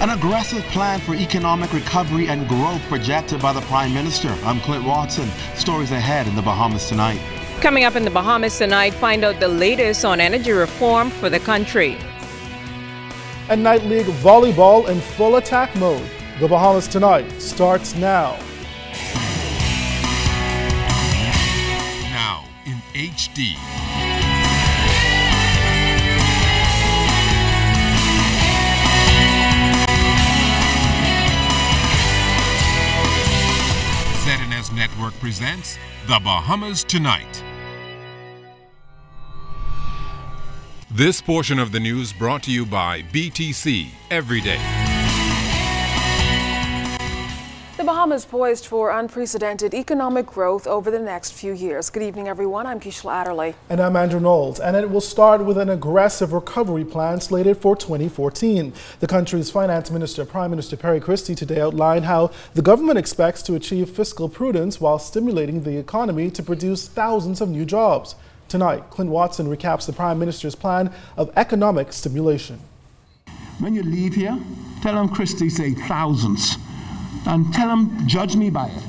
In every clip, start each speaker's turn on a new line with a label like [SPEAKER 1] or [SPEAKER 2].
[SPEAKER 1] An aggressive plan for economic recovery and growth projected by the Prime Minister. I'm Clint Watson. Stories ahead in the Bahamas tonight.
[SPEAKER 2] Coming up in the Bahamas tonight, find out the latest on energy reform for the country.
[SPEAKER 3] And Night League volleyball in full attack mode. The Bahamas tonight starts now.
[SPEAKER 4] Now in HD. ZNS Network presents The Bahamas Tonight. This portion of the news brought to you by BTC Everyday.
[SPEAKER 5] The Bahamas poised for unprecedented economic growth over the next few years. Good evening, everyone. I'm Keishla Adderley.
[SPEAKER 3] And I'm Andrew Knowles. And it will start with an aggressive recovery plan slated for 2014. The country's finance minister, Prime Minister Perry Christie, today outlined how the government expects to achieve fiscal prudence while stimulating the economy to produce thousands of new jobs. Tonight, Clint Watson recaps the Prime Minister's plan of economic stimulation.
[SPEAKER 6] When you leave here, tell them Christie say thousands. And tell them, judge me by it.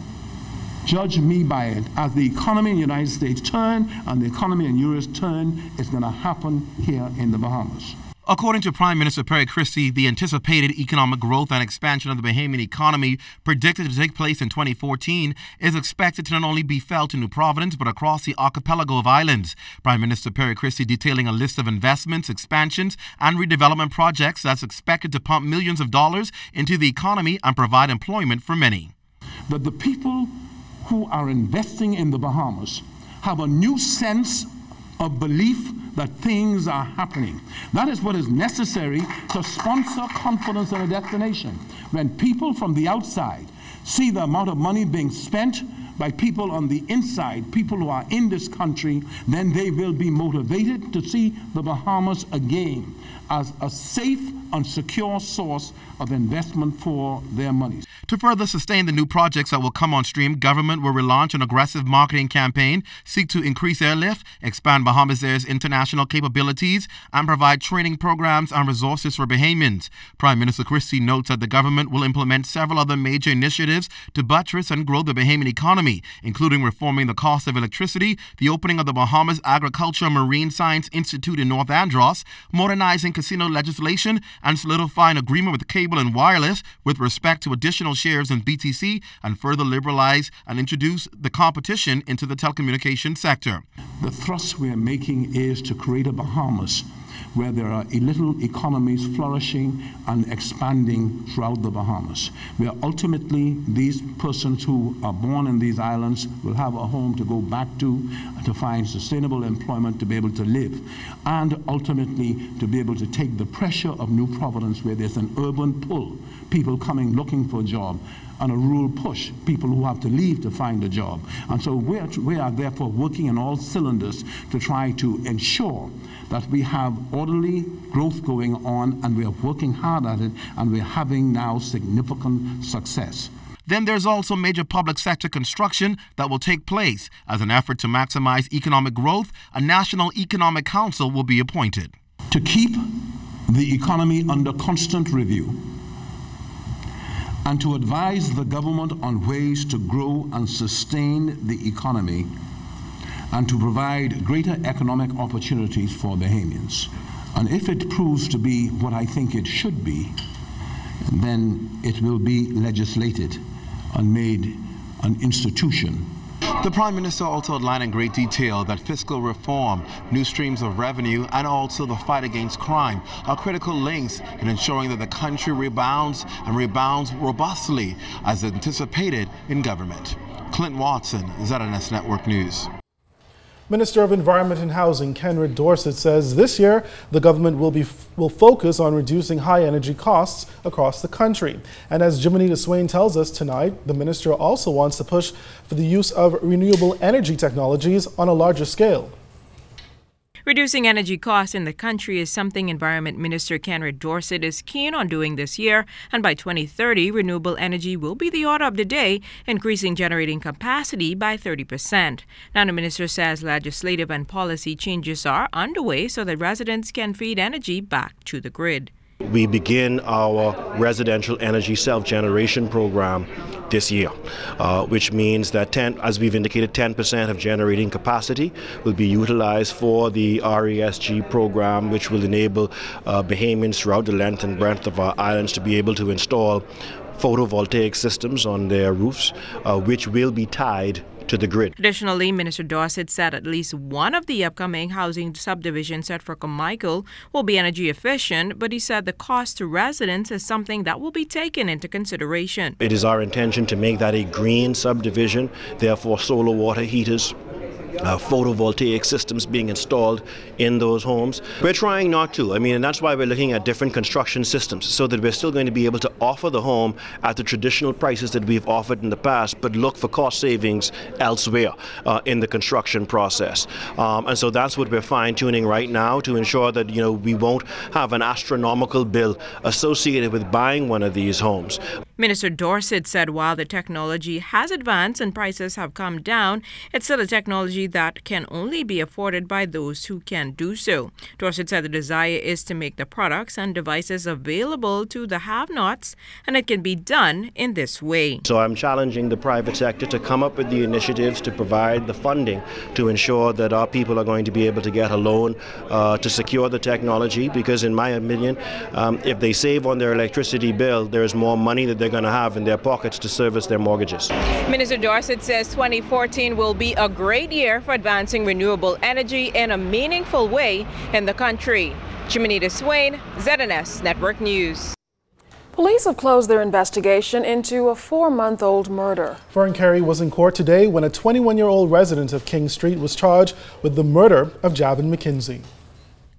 [SPEAKER 6] Judge me by it. As the economy in the United States turn and the economy in Europe turn, it's going to happen here in the Bahamas.
[SPEAKER 1] According to Prime Minister Perry Christie, the anticipated economic growth and expansion of the Bahamian economy predicted to take place in 2014 is expected to not only be felt in New Providence but across the archipelago of islands. Prime Minister Perry Christie detailing a list of investments, expansions and redevelopment projects that's expected to pump millions of dollars into the economy and provide employment for many.
[SPEAKER 6] But the people who are investing in the Bahamas have a new sense of belief that things are happening. That is what is necessary to sponsor confidence in a destination. When people from the outside see the amount of money being spent by people on the inside, people who are in this country, then they will be motivated to see the Bahamas again as a safe and secure source of investment for their money.
[SPEAKER 1] To further sustain the new projects that will come on stream, government will relaunch an aggressive marketing campaign, seek to increase airlift, expand Bahamas Air's international capabilities, and provide training programs and resources for Bahamians. Prime Minister Christie notes that the government will implement several other major initiatives to buttress and grow the Bahamian economy, including reforming the cost of electricity, the opening of the Bahamas Agriculture and Marine Science Institute in North Andros, modernizing casino legislation, and solidifying agreement with cable and wireless with respect to additional shares in BTC, and further liberalize and introduce the competition into the telecommunications sector.
[SPEAKER 6] The thrust we are making is to create a Bahamas where there are little economies flourishing and expanding throughout the Bahamas, where ultimately these persons who are born in these islands will have a home to go back to find sustainable employment, to be able to live, and ultimately to be able to take the pressure of New Providence, where there's an urban pull, people coming looking for a job, and a rural push, people who have to leave to find a job. And so we are therefore working in all cylinders to try to ensure that we have orderly growth going on, and we are working hard at it, and we're having now significant success.
[SPEAKER 1] Then there's also major public sector construction that will take place. As an effort to maximize economic growth, a National Economic Council will be appointed.
[SPEAKER 6] To keep the economy under constant review, and to advise the government on ways to grow and sustain the economy, and to provide greater economic opportunities for Bahamians. And if it proves to be what I think it should be, then it will be legislated and made an institution.
[SPEAKER 1] The Prime Minister also outlined in great detail that fiscal reform, new streams of revenue, and also the fight against crime are critical links in ensuring that the country rebounds and rebounds robustly as anticipated in government. Clint Watson, ZNS Network News.
[SPEAKER 3] Minister of Environment and Housing, Kenred Dorset, says this year the government will focus on reducing high energy costs across the country. And as Jimenita Swain tells us tonight, the minister also wants to push for the use of renewable energy technologies on a larger scale.
[SPEAKER 2] Reducing energy costs in the country is something Environment Minister Kenred Dorset is keen on doing this year, and by 2030, renewable energy will be the order of the day, increasing generating capacity by 30%. Now, the minister says legislative and policy changes are underway so that residents can feed energy back to the grid.
[SPEAKER 7] We begin our residential energy self-generation program this year, which means that as we've indicated, 10% of generating capacity will be utilized for the RESG program, which will enable Bahamians throughout the length and breadth of our islands to be able to install photovoltaic systems on their roofs, which will be tied to the grid.
[SPEAKER 2] Additionally, Minister Dorsett said at least one of the upcoming housing subdivisions at Carmichael will be energy efficient, but he said the cost to residents is something that will be taken into consideration.
[SPEAKER 7] It is our intention to make that a green subdivision, therefore solar water heaters, photovoltaic systems being installed in those homes. We're trying not to. And that's why we're looking at different construction systems, so that we're still going to be able to offer the home at the traditional prices that we've offered in the past, but look for cost savings elsewhere in the construction process. And so that's what we're fine-tuning right now to ensure that we won't have an astronomical bill associated with buying one of these homes.
[SPEAKER 2] Minister Dorsett said while the technology has advanced and prices have come down, it's still a technology that can only be afforded by those who can do so. Dorsett said the desire is to make the products and devices available to the have-nots, and it can be done in this way.
[SPEAKER 7] So I'm challenging the private sector to come up with the initiatives to provide the funding to ensure that our people are going to be able to get a loan to secure the technology, because in my opinion, if they save on their electricity bill, there is more money that they're going to have in their pockets to service their mortgages.
[SPEAKER 2] Minister Dorsett says 2014 will be a great year for advancing renewable energy in a meaningful way in the country. Jimenita Swain, ZNS Network News.
[SPEAKER 5] Police have closed their investigation into a 4-month-old murder.
[SPEAKER 3] Fern Carey was in court today when a 21-year-old resident of King Street was charged with the murder of Javin McKenzie.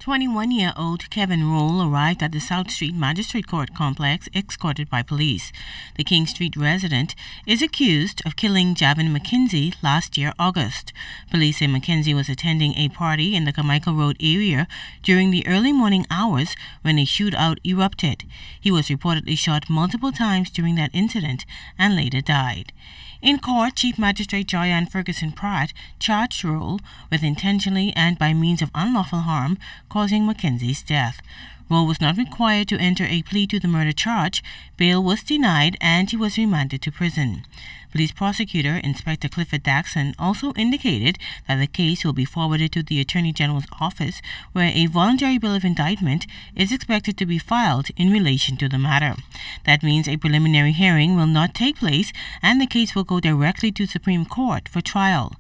[SPEAKER 8] 21-year-old Kevin Roll arrived at the South Street Magistrate Court complex escorted by police. The King Street resident is accused of killing Javin McKenzie last year, August. Police say McKenzie was attending a party in the Carmichael Road area during the early morning hours when a shootout erupted. He was reportedly shot multiple times during that incident and later died. In court, Chief Magistrate Joyanne Ferguson Pratt charged Roll with intentionally and by means of unlawful harm causing Mackenzie's death. Roll was not required to enter a plea to the murder charge. Bail was denied and he was remanded to prison. Police prosecutor Inspector Clifford Daxon also indicated that the case will be forwarded to the Attorney General's office, where a voluntary bill of indictment is expected to be filed in relation to the matter. That means a preliminary hearing will not take place and the case will go directly to Supreme Court for trial.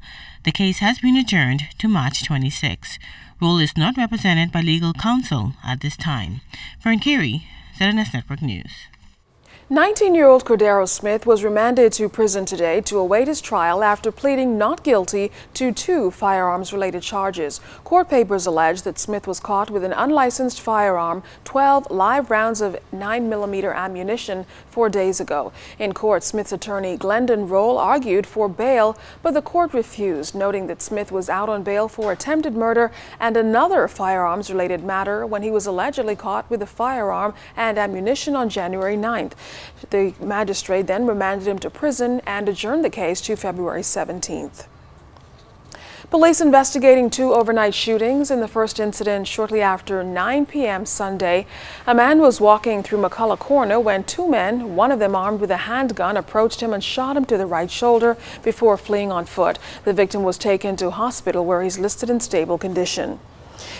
[SPEAKER 8] The case has been adjourned to March 26. Roll is not represented by legal counsel at this time. Fern Carey, ZNS Network News.
[SPEAKER 5] 19-year-old Cordero Smith was remanded to prison today to await his trial after pleading not guilty to 2 firearms-related charges. Court papers allege that Smith was caught with an unlicensed firearm, 12 live rounds of 9mm ammunition 4 days ago. In court, Smith's attorney Glendon Roll argued for bail, but the court refused, noting that Smith was out on bail for attempted murder and another firearms-related matter when he was allegedly caught with a firearm and ammunition on January 9th. The magistrate then remanded him to prison and adjourned the case to February 17th. Police investigating 2 overnight shootings. In the first incident, shortly after 9 p.m. Sunday, a man was walking through McCullough Corner when 2 men, one of them armed with a handgun, approached him and shot him to the right shoulder before fleeing on foot. The victim was taken to hospital where he's listed in stable condition.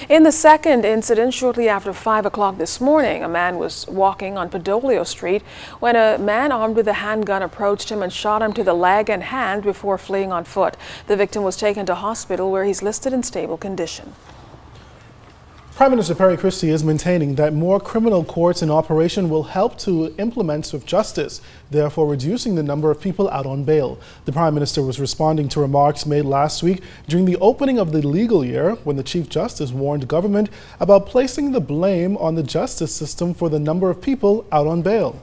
[SPEAKER 5] In the second incident, shortly after 5 o'clock this morning, a man was walking on Padolio Street when a man armed with a handgun approached him and shot him to the leg and hand before fleeing on foot. The victim was taken to hospital where he's listed in stable condition.
[SPEAKER 3] Prime Minister Perry Christie is maintaining that more criminal courts in operation will help to implement swift justice, therefore reducing the number of people out on bail. The Prime Minister was responding to remarks made last week during the opening of the legal year when the Chief Justice warned government about placing the blame on the justice system for the number of people out on bail.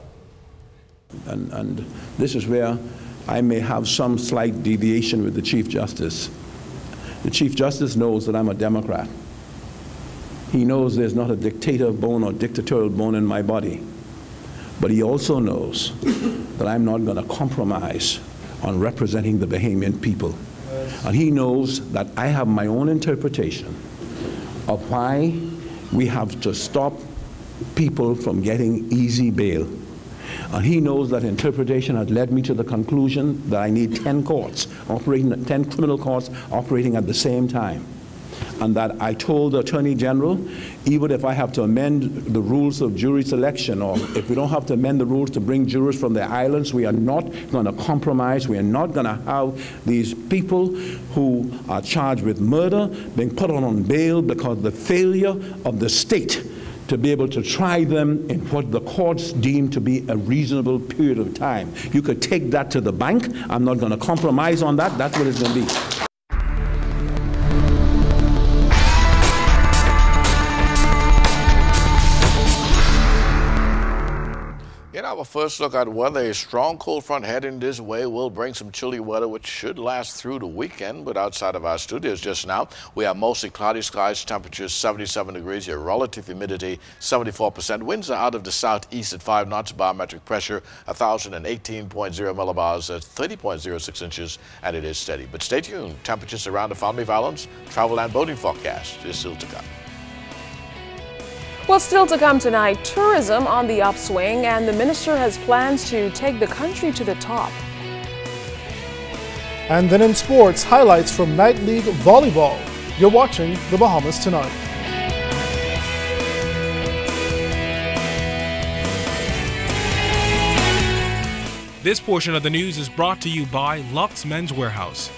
[SPEAKER 6] And this is where I may have some slight deviation with the Chief Justice. The Chief Justice knows that I'm a Democrat. He knows there's not a dictator bone or dictatorial bone in my body. But he also knows that I'm not going to compromise on representing the Bahamian people. And he knows that I have my own interpretation of why we have to stop people from getting easy bail. And he knows that interpretation had led me to the conclusion that I need 10 courts operating, 10 criminal courts operating at the same time. And that I told the Attorney General, even if I have to amend the rules of jury selection, or if we don't have to amend the rules to bring jurors from the islands, we are not going to compromise. We are not going to have these people who are charged with murder being put on bail because of the failure of the state to be able to try them in what the courts deem to be a reasonable period of time. You could take that to the bank. I'm not going to compromise on that. That's what it's going to be.
[SPEAKER 9] In our first look at weather, a strong cold front heading this way will bring some chilly weather, which should last through the weekend. But outside of our studios just now, we have mostly cloudy skies, temperatures 77 degrees, your relative humidity 74%. Winds are out of the southeast at 5 knots, barometric pressure 1,018.0 millibars at 30.06 inches, and it is steady. But stay tuned. Temperatures around the Family Valence travel and boating forecast is still to come.
[SPEAKER 5] Well, still to come tonight, tourism on the upswing, and the minister has plans to take the country to the top.
[SPEAKER 3] And then in sports, highlights from Night League Volleyball. You're watching The Bahamas Tonight.
[SPEAKER 10] This portion of the news is brought to you by Lux Men's Warehouse.